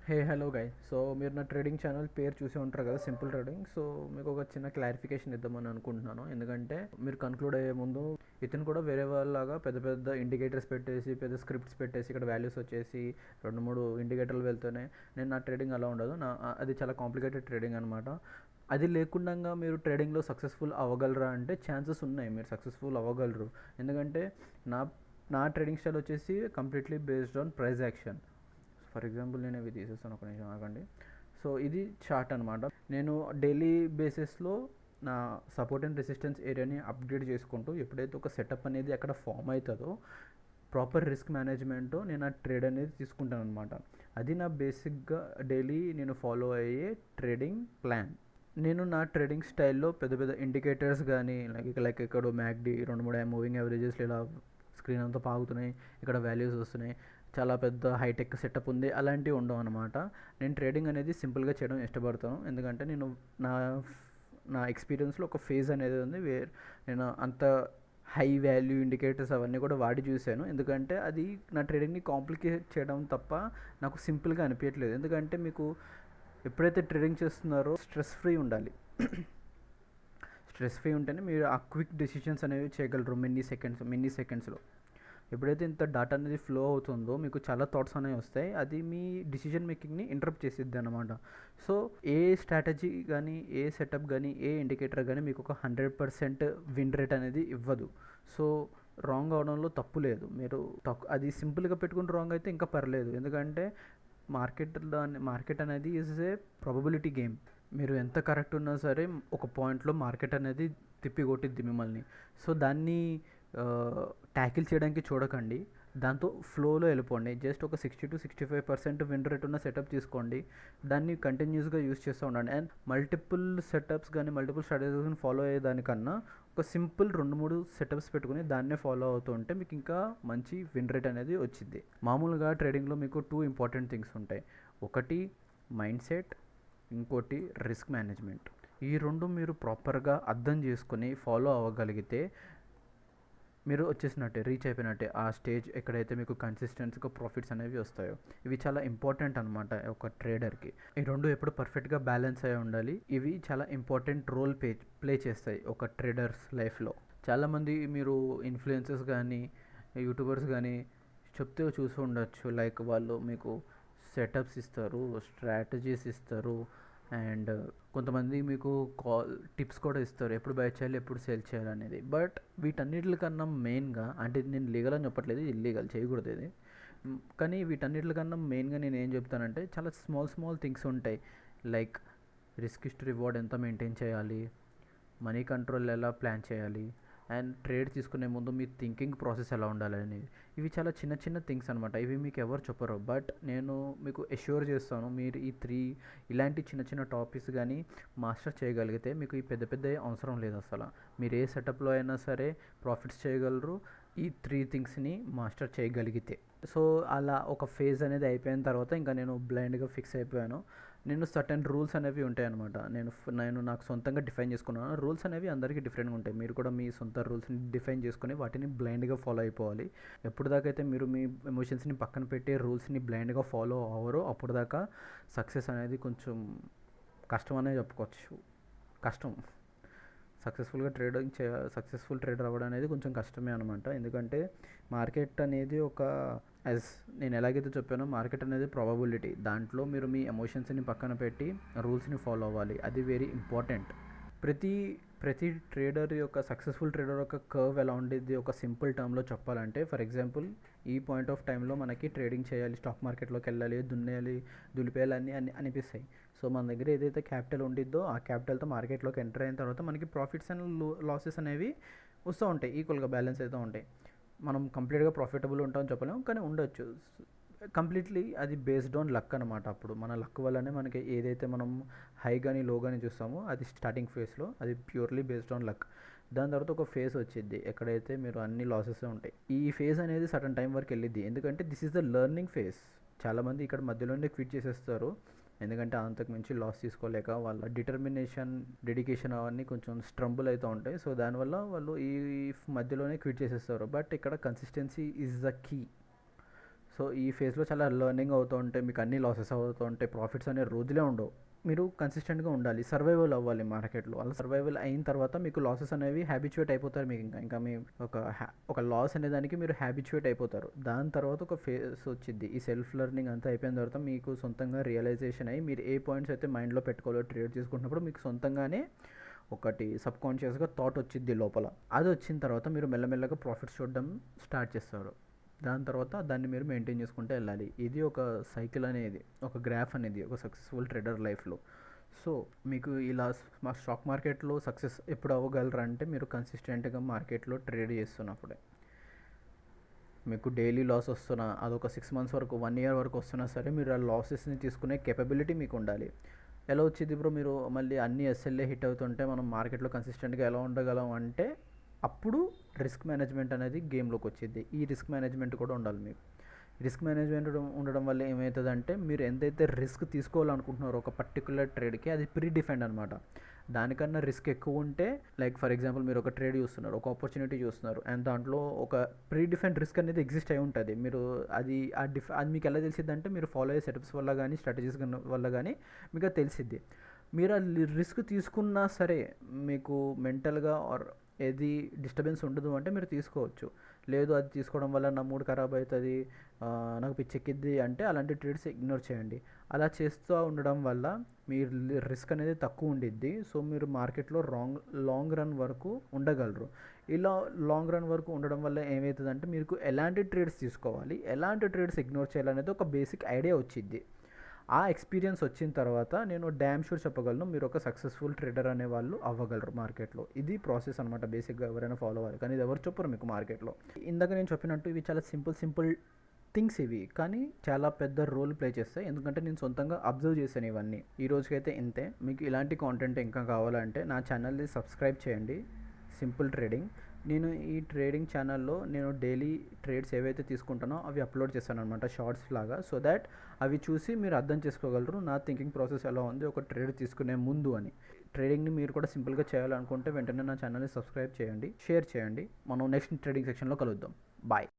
Hello గై. So మీరు నా trading channel పేరు చూసి ఉంటారు కదా, సింపుల్ ట్రేడింగ్. సో మీకు ఒక చిన్న క్లారిఫికేషన్ ఇద్దామని అనుకుంటున్నాను. ఎందుకంటే మీరు కన్క్లూడ్ అయ్యే ముందు ఇతను కూడా వేరే వాళ్ళలాగా పెద్ద పెద్ద ఇండికేటర్స్ పెట్టేసి, పెద్ద స్క్రిప్ట్స్ పెట్టేసి, ఇక్కడ వాల్యూస్ వచ్చేసి 2-3 ఇండికేటర్లు వెళ్తూనే నేను నా ట్రేడింగ్ అలా ఉండదు. అది చాలా కాంప్లికేటెడ్ ట్రేడింగ్ అనమాట. అది లేకుండా మీరు ట్రేడింగ్లో సక్సెస్ఫుల్ అవ్వగలరా అంటే ఛాన్సెస్ ఉన్నాయి, మీరు సక్సెస్ఫుల్ అవ్వగలరు. ఎందుకంటే నా నా ట్రేడింగ్ స్టైల్ వచ్చేసి completely based on price action. For example నేను ఇవి తీసేస్తాను, ఒక నిమిషం ఆగండి. సో ఇది చార్ట్ అనమాట. నేను డైలీ బేసిస్లో నా సపోర్ట్ అండ్ రెసిస్టెన్స్ ఏరియాని అప్డేట్ చేసుకుంటూ ఎప్పుడైతే ఒక సెటప్ అనేది అక్కడ ఫామ్ అవుతుందో ప్రాపర్ రిస్క్ మేనేజ్మెంట్ నేను ఆ ట్రేడ్ అనేది తీసుకుంటాను అనమాట. అది నా బేసిక్గా డైలీ నేను ఫాలో అయ్యే ట్రేడింగ్ ప్లాన్. నేను నా ట్రేడింగ్ స్టైల్లో పెద్ద పెద్ద ఇండికేటర్స్ కానీ లైక్ ఇక్కడ మ్యాక్డీ 2-3 మూవింగ్ యావరేజెస్లో ఇలా స్క్రీన్ అంతా పాగుతున్నాయి, ఇక్కడ వాల్యూస్ వస్తున్నాయి, చాలా పెద్ద హైటెక్ సెటప్ ఉంది, అలాంటివి ఉండవు అనమాట. నేను ట్రేడింగ్ అనేది సింపుల్గా చేయడం ఇష్టపడతాను. ఎందుకంటే నేను నా నా ఎక్స్పీరియన్స్లో ఒక ఫేజ్ అనేది ఉంది నేను అంత హై వాల్యూ ఇండికేటర్స్ అవన్నీ కూడా వాడి చూశాను. ఎందుకంటే అది నా ట్రేడింగ్ని కాంప్లికేట్ చేయడం తప్ప నాకు సింపుల్గా అనిపించట్లేదు. ఎందుకంటే మీకు ఎప్పుడైతే ట్రేడింగ్ చేస్తున్నారో స్ట్రెస్ ఫ్రీ ఉండాలి. స్ట్రెస్ ఫ్రీ ఉంటేనే మీరు ఆ క్విక్ డెసిషన్స్ అనేవి చేయగలరు మిన్నీ సెకండ్స్లో. ఎప్పుడైతే ఇంత డేటా అనేది ఫ్లో అవుతుందో మీకు చాలా థాట్స్ అనేవి వస్తాయి, అది మీ డిసిజన్ మేకింగ్ని ఇంటరప్ట్ చేసిద్ది అనమాట. సో ఏ స్ట్రాటజీ కానీ, ఏ సెటప్ కానీ, ఏ ఇండికేటర్ కానీ మీకు ఒక 100% విన్ రేట్ అనేది ఇవ్వదు. సో రాంగ్ అవడంలో తప్పు లేదు. మీరు అది సింపుల్గా పెట్టుకుని రాంగ్ అయితే ఇంకా పర్లేదు. ఎందుకంటే మార్కెట్ అనేది ఈజ్ ఏ ప్రాబబిలిటీ గేమ్. మీరు ఎంత కరెక్ట్ ఉన్నా సరే ఒక పాయింట్లో మార్కెట్ అనేది తిప్పి కొట్టిద్ది మిమ్మల్ని. సో దాన్ని ట్యాకిల్ చేయడానికి చూడకండి, దాంతో ఫ్లోలో వెళ్ళిపోండి. జస్ట్ ఒక 60-65% విన్ రేట్ ఉన్న సెటప్ తీసుకోండి, దాన్ని కంటిన్యూస్గా యూస్ చేస్తూ ఉండండి. అండ్ మల్టిపుల్ సెటప్స్ కానీ మల్టిపుల్ స్ట్రాటజీస్ కానీ ఫాలో అయ్యేదానికన్నా ఒక సింపుల్ 2-3 సెటప్స్ పెట్టుకుని దాన్నే ఫాలో అవుతూ ఉంటే మీకు ఇంకా మంచి విన్ రేట్ అనేది వచ్చింది. మామూలుగా ట్రేడింగ్లో మీకు 2 ఇంపార్టెంట్ థింగ్స్ ఉంటాయి. ఒకటి మైండ్ సెట్, ఇంకోటి రిస్క్ మేనేజ్మెంట్. ఈ రెండు మీరు ప్రాపర్గా అర్థం చేసుకొని ఫాలో అవ్వగలిగితే మీరు వచ్చేసినట్టే, రీచ్ అయిపోయినట్టే ఆ స్టేజ్ ఎక్కడైతే మీకు కన్సిస్టెన్సీగా ప్రాఫిట్స్ అనేవి వస్తాయో. ఇవి చాలా ఇంపార్టెంట్ అనమాట ఒక ట్రేడర్కి. ఈ రెండు ఎప్పుడు పర్ఫెక్ట్గా బ్యాలెన్స్ అయి ఉండాలి. ఇవి చాలా ఇంపార్టెంట్ రోల్ ప్లే చేస్తాయి ఒక ట్రేడర్స్ లైఫ్లో. చాలామంది మీరు ఇన్ఫ్లుయెన్సర్స్ కానీ యూట్యూబర్స్ కానీ చెప్తే చూసి ఉండొచ్చు, లైక్ వాళ్ళు మీకు సెటప్స్ ఇస్తారు, స్ట్రాటజీస్ ఇస్తారు, అండ్ కొంతమంది మీకు టిప్స్ కూడా ఇస్తారు, ఎప్పుడు బై చేయాలి, ఎప్పుడు సేల్ చేయాలి అనేది. బట్ వీటన్నిటికన్నా మెయిన్గా, అంటే నేను లీగల్ అని చెప్పట్లేదు, ఇల్లీగల్ చేయకూడదు ఇది, కానీ వీటన్నిటికన్నా మెయిన్గా నేను ఏం చెప్తానంటే చాలా స్మాల్ థింగ్స్ ఉంటాయి. లైక్ రిస్క్ టు రివార్డ్ ఎంత మెయింటైన్ చేయాలి, మనీ కంట్రోల్ ఎలా ప్లాన్ చేయాలి, అండ్ ట్రేడ్ తీసుకునే ముందు మీ థింకింగ్ ప్రాసెస్ ఎలా ఉండాలి అనేది. ఇవి చాలా చిన్న థింగ్స్ అనమాట. ఇవి మీకు ఎవరు చెప్పరు, బట్ నేను మీకు అష్యూర్ చేస్తాను, మీరు ఇలాంటి చిన్న టాపిక్స్ కానీ మాస్టర్ చేయగలిగితే మీకు ఈ పెద్ద అవసరం లేదు అసలు. మీరు ఏ సెటప్లో అయినా సరే ప్రాఫిట్స్ చేయగలరు ఈ 3 థింగ్స్ని మాస్టర్ చేయగలిగితే. సో అలా ఒక ఫేజ్ అనేది అయిపోయిన తర్వాత ఇంకా నేను బ్లైండ్గా ఫిక్స్ అయిపోయాను. నేను సర్టెన్ రూల్స్ అనేవి ఉంటాయి అనమాట. నేను నాకు సొంతంగా డిఫైన్ చేసుకున్నాను. రూల్స్ అనేవి అందరికీ డిఫరెంట్గా ఉంటాయి. మీరు కూడా మీ సొంత రూల్స్ని డిఫైన్ చేసుకొని వాటిని బ్లైండ్గా ఫాలో అయిపోవాలి. ఎప్పుడు దాకా అయితే మీరు మీ ఎమోషన్స్ని పక్కన పెట్టి రూల్స్ని బ్లైండ్గా ఫాలో అవ్వరో అప్పుడు దాకా సక్సెస్ అనేది కొంచెం కష్టం అనే చెప్పుకోవచ్చు. కష్టం. సక్సెస్ఫుల్ ట్రేడర్ అవ్వడం అనేది కొంచెం కష్టమే అనమాట. ఎందుకంటే మార్కెట్ అనేది నేను ఎలాగైతే చెప్పానో, మార్కెట్ అనేది ప్రాబబిలిటీ. దాంట్లో మీరు మీ ఎమోషన్స్ని పక్కన పెట్టి రూల్స్ని ఫాలో అవ్వాలి. అది వెరీ ఇంపార్టెంట్. ప్రతి సక్సెస్ఫుల్ ట్రేడర్ యొక్క కర్వ్ ఎలా ఉండేది ఒక సింపుల్ టర్మ్లో చెప్పాలంటే, ఫర్ ఎగ్జాంపుల్ ఈ పాయింట్ ఆఫ్ టైంలో మనకి ట్రేడింగ్ చేయాలి, స్టాక్ మార్కెట్లోకి వెళ్ళాలి, దులిపేయాలి అని అనిపిస్తాయి. సో మన దగ్గర ఏదైతే క్యాపిటల్ ఉండిద్దో ఆ క్యాపిటల్తో మార్కెట్లోకి ఎంటర్ అయిన తర్వాత మనకి ప్రాఫిట్స్ అండ్ లాసెస్ అనేవి వస్తూ ఉంటాయి, ఈక్వల్గా బ్యాలెన్స్ అయితే ఉంటాయి. మనం కంప్లీట్గా ప్రాఫిటబుల్ ఉంటామని చెప్పలేము, కానీ ఉండొచ్చు. కంప్లీట్లీ అది బేస్డ్ ఆన్ లక్ అనమాట. అప్పుడు మన లక్ వల్లనే మనకి ఏదైతే మనం హై కానీ లో కానీ చూస్తామో అది స్టార్టింగ్ ఫేజ్లో అది ప్యూర్లీ బేస్డ్ ఆన్ లక్. దాని తర్వాత ఒక ఫేజ్ వచ్చింది ఎక్కడైతే మీరు అన్ని లాసెస్ ఉంటాయి. ఈ ఫేజ్ అనేది సడన్ టైం వరకు వెళ్ళిద్ది, ఎందుకంటే this is the learning phase. చాలామంది ఇక్కడ మధ్యలోనే క్విట్ చేసేస్తారు, ఎందుకంటే అంతకు మించి లాస్ తీసుకోలేక వాళ్ళ డెడికేషన్ అవన్నీ కొంచెం స్ట్రంబుల్ అవుతూ ఉంటాయి. సో దానివల్ల వాళ్ళు ఈ మధ్యలోనే క్విట్ చేసేస్తారు. బట్ ఇక్కడ consistency is the key. So ఈ ఫేజ్లో చాలా లెర్నింగ్ అవుతూ ఉంటాయి, మీకు అన్ని లాసెస్ అవుతూ ఉంటాయి, ప్రాఫిట్స్ అనే రోజులే ఉండవు. మీరు కన్సిస్టెంట్గా ఉండాలి, సర్వైవల్ అవ్వాలి మార్కెట్లో. అలా సర్వైవల్ అయిన తర్వాత మీకు లాసెస్ అనేవి హ్యాబిచువేట్ అయిపోతారు. మీకు ఇంకా మీ ఒక లాస్ అనే దానికి మీరు హ్యాబిచువేట్ అయిపోతారు. దాని తర్వాత ఒక ఫేస్ వచ్చింది, ఈ సెల్ఫ్ లెర్నింగ్ అంతా అయిపోయిన తర్వాత మీకు సొంతంగా రియలైజేషన్ అయ్యి మీరు ఏ పాయింట్స్ అయితే మైండ్లో పెట్టుకోవాలో ట్రేడ్ చేసుకుంటున్నప్పుడు మీకు సొంతంగానే ఒకటి సబ్కాన్షియస్గా థాట్ వచ్చింది లోపల. అది వచ్చిన తర్వాత మీరు మెల్లమెల్లగా ప్రాఫిట్స్ చూడడం స్టార్ట్ చేస్తారు. దాని తర్వాత దాన్ని మీరు మెయింటైన్ చేసుకుంటూ వెళ్ళాలి. ఇది ఒక సైకిల్ అనేది, ఒక గ్రాఫ్ అనేది ఒక సక్సెస్ఫుల్ ట్రేడర్ లైఫ్లో. సో మీకు ఇలా మా స్టాక్ మార్కెట్లో సక్సెస్ ఎప్పుడు అవ్వగలరా అంటే మీరు కన్సిస్టెంట్గా మార్కెట్లో ట్రేడ్ చేస్తున్నప్పుడే. మీకు డైలీ లాస్ వస్తున్నా, అదొక 6 months వరకు 1 year వరకు వస్తున్నా సరే మీరు ఆ లాసెస్ని తీసుకునే కెపబిలిటీ మీకు ఉండాలి. ఎలా వచ్చింది ఇప్పుడు మీరు మళ్ళీ అన్ని ఎస్ఎల్ఏ హిట్ అవుతుంటే మనం మార్కెట్లో కన్సిస్టెంట్గా ఎలా ఉండగలం అంటే అప్పుడు రిస్క్ మేనేజ్మెంట్ అనేది గేమ్లోకి వచ్చింది. ఈ రిస్క్ మేనేజ్మెంట్ కూడా ఉండాలి మీకు. రిస్క్ మేనేజ్మెంట్ ఉండడం వల్ల ఏమవుతుందంటే మీరు ఎంతైతే రిస్క్ తీసుకోవాలనుకుంటున్నారో ఒక పర్టికులర్ ట్రేడ్కి అది ప్రీ డిఫైన్డ్ అనమాట. దానికన్నా రిస్క్ ఎక్కువ ఉంటే, లైక్ ఫర్ ఎగ్జాంపుల్ మీరు ఒక ట్రేడ్ చూస్తున్నారు, ఒక ఆపర్చునిటీ చూస్తున్నారు, అండ్ దాంట్లో ఒక ప్రీ డిఫైన్డ్ రిస్క్ అనేది ఎగ్జిస్ట్ అయి ఉంటుంది. మీరు అది మీకు ఎలా తెలిసిద్ది మీరు ఫాలో అయ్యే సెటప్స్ వల్ల కానీ స్ట్రాటజీస్ వల్ల కానీ మీకు అది తెలిసిద్ది. మీరు ఆ రిస్క్ తీసుకున్నా సరే మీకు మెంటల్గా ఆర్ ఏది డిస్టర్బెన్స్ ఉండదు అంటే మీరు తీసుకోవచ్చు. లేదు అది తీసుకోవడం వల్ల నా మూడ్ ఖరాబ్ అవుతుంది, నాకు పిచ్చెక్కిద్ది అంటే అలాంటి ట్రేడ్స్ ఇగ్నోర్ చేయండి. అలా చేస్తూ ఉండడం వల్ల మీ రిస్క్ అనేది తక్కువ ఉండిద్ది. సో మీరు మార్కెట్లో లాంగ్ రన్ వరకు ఉండగలరు. ఇలా లాంగ్ రన్ వరకు ఉండడం వల్ల ఏమవుతుందంటే మీకు ఎలాంటి ట్రేడ్స్ తీసుకోవాలి, ఎలాంటి ట్రేడ్స్ ఇగ్నోర్ చేయాలనేది ఒక బేసిక్ ఐడియా వచ్చిద్ది. ఆ ఎక్స్పీరియన్స్ వచ్చిన తర్వాత నేను డ్యామ్ షూర్ చెప్పగలను మీరు ఒక సక్సెస్ఫుల్ ట్రేడర్ అనే వాళ్ళు అవ్వగలరు మార్కెట్లో. ఇది ప్రాసెస్ అనమాట, బేసిక్గా ఎవరైనా ఫాలో అవ్వాలి, కానీ ఇది ఎవరు చెప్పరు మీకు మార్కెట్లో. ఇందాక నేను చెప్పినట్టు ఇవి చాలా సింపుల్ థింగ్స్ ఇవి, కానీ చాలా పెద్ద రోల్ ప్లే చేస్తాయి. ఎందుకంటే నేను సొంతంగా అబ్జర్వ్ చేశాను ఇవన్నీ. ఈ రోజుకైతే ఇంతే. మీకు ఇలాంటి కాంటెంట్ ఇంకా కావాలంటే నా ఛానల్ని సబ్స్క్రైబ్ చేయండి, సింపుల్ ట్రేడింగ్. నేను ఈ ట్రేడింగ్ ఛానల్లో నేను డైలీ ట్రేడ్స్ ఏవైతే తీసుకుంటానో అవి అప్లోడ్ చేస్తాను అనమాట, షార్ట్స్ లాగా. సో దాట్ అవి చూసి మీరు అర్థం చేసుకోగలరు నా థింకింగ్ ప్రాసెస్ ఎలా ఉంది ఒక ట్రేడ్ తీసుకునే ముందు అని. ట్రేడింగ్ని మీరు కూడా సింపుల్గా చేయాలనుకుంటే వెంటనే నా ఛానల్ని సబ్స్క్రైబ్ చేయండి, షేర్ చేయండి. మనం నెక్స్ట్ ట్రేడింగ్ సెక్షన్లో కలుద్దాం. బాయ్.